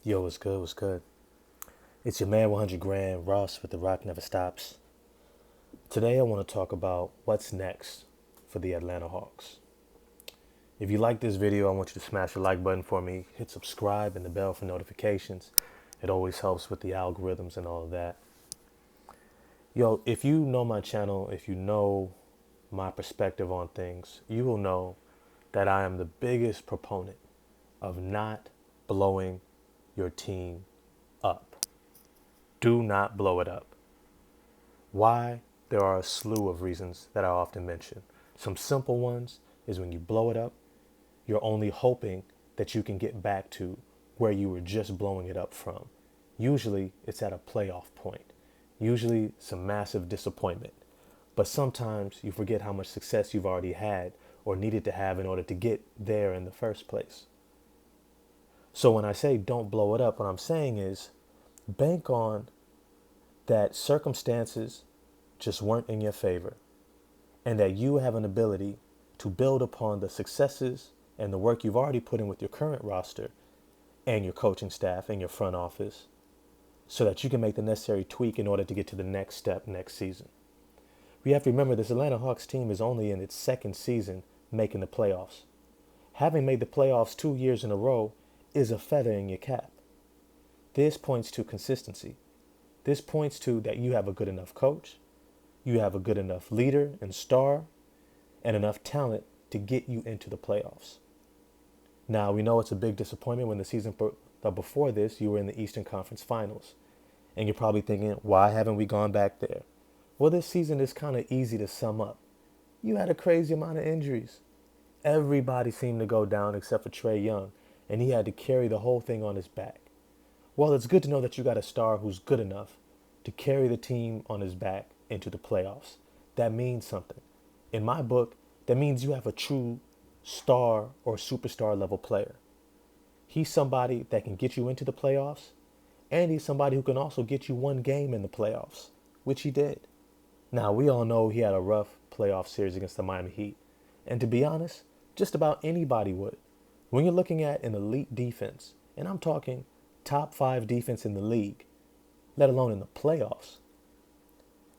Yo, what's good? What's good? It's your man 100 grand, Ross with The Rock Never Stops. Today I want to talk about what's next for the Atlanta Hawks. If you like this video, I want you to smash the like button for me, hit subscribe and the bell for notifications. It always helps with the algorithms and all of that. Yo, if you know my channel, if you know my perspective on things, you will know that I am the biggest proponent of not blowing your team up. Do not blow it up. Why? There are a slew of reasons that I often mention. Some simple ones is when you blow it up, you're only hoping that you can get back to where you were just blowing it up from. Usually it's at a playoff point. Usually some massive disappointment. But sometimes you forget how much success you've already had or needed to have in order to get there in the first place. So when I say don't blow it up, what I'm saying is bank on that circumstances just weren't in your favor and that you have an ability to build upon the successes and the work you've already put in with your current roster and your coaching staff and your front office so that you can make the necessary tweak in order to get to the next step next season. We have to remember this Atlanta Hawks team is only in its second season making the playoffs. Having made the playoffs 2 years in a row is a feather in your cap. This points to consistency. This points to that you have a good enough coach, you have a good enough leader and star, and enough talent to get you into the playoffs. Now, we know it's a big disappointment when the season before this, you were in the Eastern Conference Finals. And you're probably thinking, why haven't we gone back there? Well, this season is kind of easy to sum up. You had a crazy amount of injuries. Everybody seemed to go down except for Trae Young, and he had to carry the whole thing on his back. Well, it's good to know that you got a star who's good enough to carry the team on his back into the playoffs. That means something. In my book, that means you have a true star or superstar level player. He's somebody that can get you into the playoffs, and he's somebody who can also get you one game in the playoffs, which he did. Now, we all know he had a rough playoff series against the Miami Heat. And to be honest, just about anybody would. When you're looking at an elite defense, and I'm talking top 5 defense in the league, let alone in the playoffs,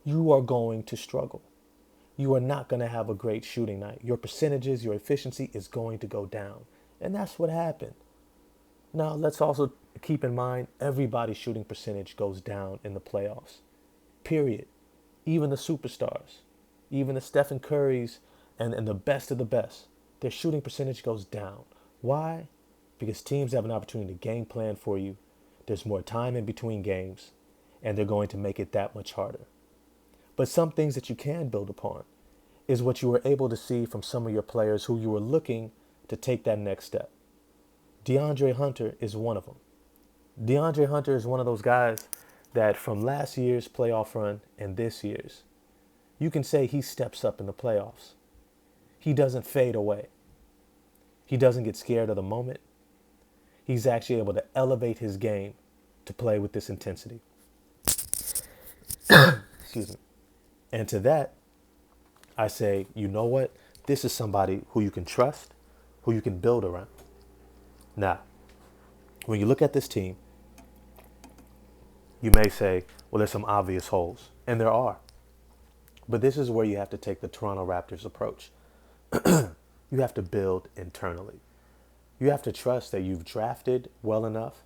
you are going to struggle. You are not going to have a great shooting night. Your percentages, your efficiency is going to go down. And that's what happened. Now, let's also keep in mind everybody's shooting percentage goes down in the playoffs. Period. Even the superstars, even the Stephen Currys and the best of the best, their shooting percentage goes down. Why? Because teams have an opportunity to game plan for you. There's more time in between games, and they're going to make it that much harder. But some things that you can build upon is what you were able to see from some of your players who you were looking to take that next step. Deandre Hunter is one of them. Deandre Hunter is one of those guys that from last year's playoff run and this year's, you can say he steps up in the playoffs. He doesn't fade away. He doesn't get scared of the moment. He's actually able to elevate his game to play with this intensity. Excuse me. And to that, I say, you know what? This is somebody who you can trust, who you can build around. Now, when you look at this team, you may say, well, there's some obvious holes. And there are. But this is where you have to take the Toronto Raptors approach. You have to build internally. You have to trust that you've drafted well enough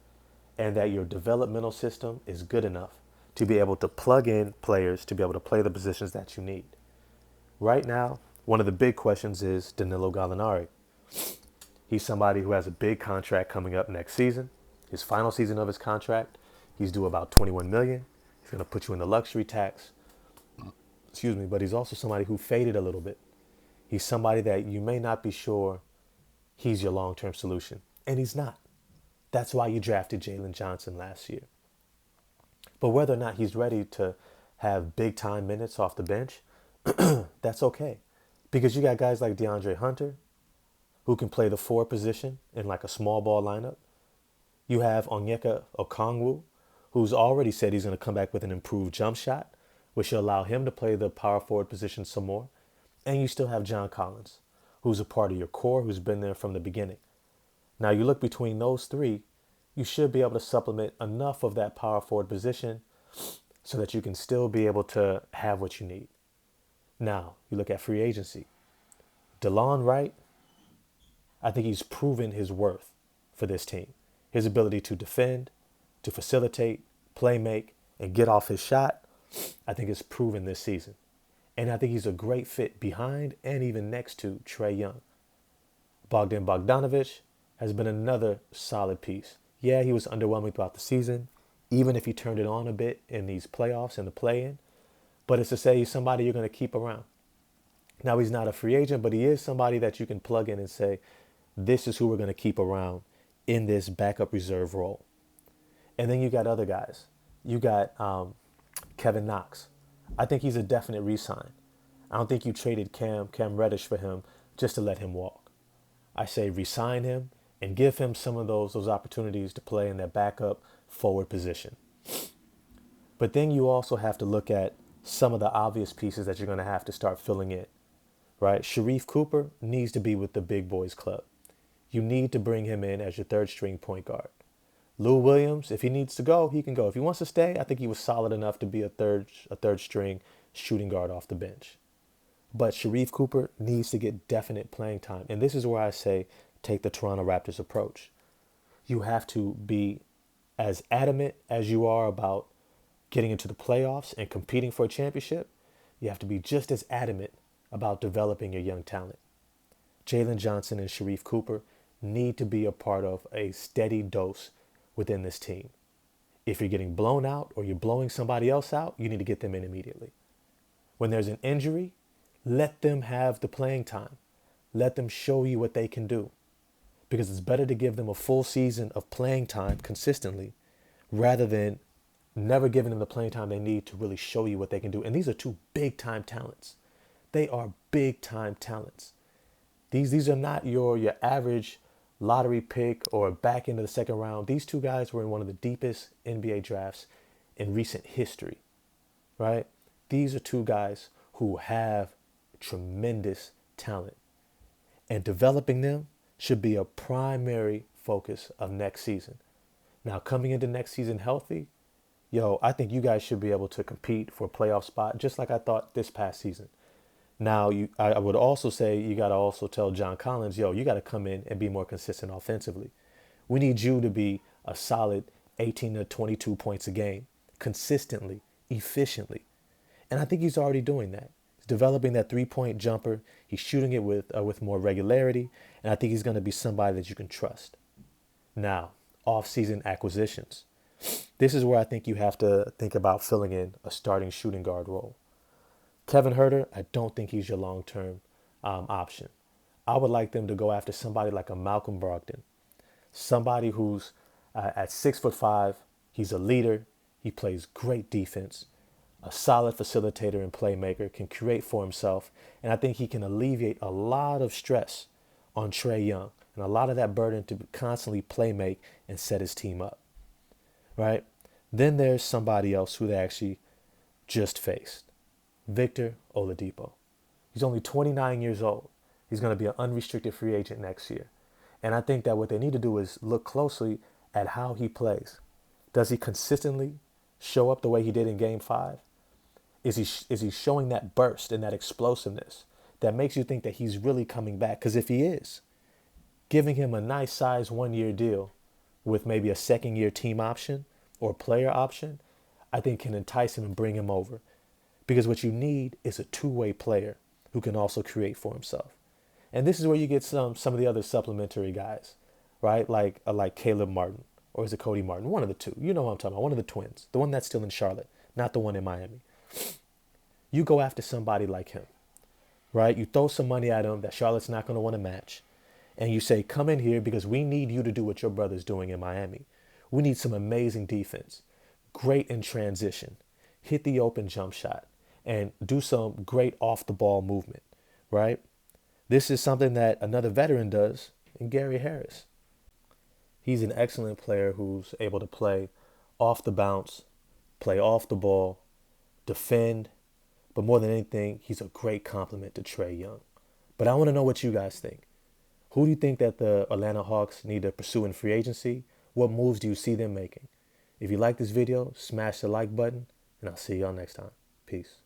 and that your developmental system is good enough to be able to plug in players to be able to play the positions that you need. Right now, one of the big questions is Danilo Galinari. He's somebody who has a big contract coming up next season. His final season of his contract, he's due about $21 million. He's going to put you in the luxury tax. Excuse me, but he's also somebody who faded a little bit. He's somebody that you may not be sure he's your long-term solution. And he's not. That's why you drafted Jalen Johnson last year. But whether or not he's ready to have big-time minutes off the bench, that's okay. Because you got guys like Deandre Hunter, who can play the 4 position in like a small ball lineup. You have Onyeka Okongwu, who's already said he's going to come back with an improved jump shot, which will allow him to play the power forward position some more. And you still have John Collins, who's a part of your core, who's been there from the beginning. Now you look between those 3, you should be able to supplement enough of that power forward position so that you can still be able to have what you need. Now, you look at free agency. Delon Wright, I think he's proven his worth for this team. His ability to defend, to facilitate, play make, and get off his shot, I think is proven this season. And I think he's a great fit behind and even next to Trae Young. Bogdan Bogdanovich has been another solid piece. Yeah, he was underwhelming throughout the season, even if he turned it on a bit in these playoffs and the play-in. But it's to say he's somebody you're going to keep around. Now, he's not a free agent, but he is somebody that you can plug in and say, this is who we're going to keep around in this backup reserve role. And then you got other guys. You got Kevin Knox. I think he's a definite re-sign. I don't think you traded Cam Reddish for him just to let him walk. I say re-sign him and give him some of those opportunities to play in that backup forward position. But then you also have to look at some of the obvious pieces that you're going to have to start filling in, right? Sharife Cooper needs to be with the big boys club. You need to bring him in as your third string point guard. Lou Williams, if he needs to go, he can go. If he wants to stay, I think he was solid enough to be a third string shooting guard off the bench. But Sharife Cooper needs to get definite playing time. And this is where I say take the Toronto Raptors approach. You have to be as adamant as you are about getting into the playoffs and competing for a championship. You have to be just as adamant about developing your young talent. Jalen Johnson and Sharife Cooper need to be a part of a steady dose within this team. If you're getting blown out or you're blowing somebody else out, you need to get them in immediately. When there's an injury, let them have the playing time. Let them show you what they can do. Because it's better to give them a full season of playing time consistently rather than never giving them the playing time they need to really show you what they can do. And these are two big-time talents. They are big-time talents. These are not your average lottery pick or back into the second round. These two guys were in one of the deepest NBA drafts in recent history, right? These are two guys who have tremendous talent. And developing them should be a primary focus of next season. Now, coming into next season healthy, I think you guys should be able to compete for a playoff spot just like I thought this past season. Now, I would also say you got to also tell John Collins, you got to come in and be more consistent offensively. We need you to be a solid 18 to 22 points a game, consistently, efficiently. And I think he's already doing that. He's developing that three-point jumper. He's shooting it with more regularity. And I think he's going to be somebody that you can trust. Now, off-season acquisitions. This is where I think you have to think about filling in a starting shooting guard role. Kevin Huerter, I don't think he's your long-term option. I would like them to go after somebody like a Malcolm Brogdon, somebody who's at 6'5". He's a leader. He plays great defense, a solid facilitator and playmaker, can create for himself. And I think he can alleviate a lot of stress on Trae Young and a lot of that burden to constantly play make and set his team up, right? Then there's somebody else who they actually just faced. Victor Oladipo. He's only 29 years old. He's going to be an unrestricted free agent next year. And I think that what they need to do is look closely at how he plays. Does he consistently show up the way he did in Game 5? Is he showing that burst and that explosiveness that makes you think that he's really coming back? Because if he is, giving him a nice size 1-year deal with maybe a second-year team option or player option, I think can entice him and bring him over. Because what you need is a two-way player who can also create for himself. And this is where you get some of the other supplementary guys, right? Like Caleb Martin, or is it Cody Martin? One of the two. You know what I'm talking about. One of the twins. The one that's still in Charlotte, not the one in Miami. You go after somebody like him, right? You throw some money at him that Charlotte's not going to want to match. And you say, come in here because we need you to do what your brother's doing in Miami. We need some amazing defense, great in transition, hit the open jump shot, and do some great off-the-ball movement, right? This is something that another veteran does in Gary Harris. He's an excellent player who's able to play off the bounce, play off the ball, defend, but more than anything, he's a great complement to Trae Young. But I want to know what you guys think. Who do you think that the Atlanta Hawks need to pursue in free agency? What moves do you see them making? If you like this video, smash the like button, and I'll see y'all next time. Peace.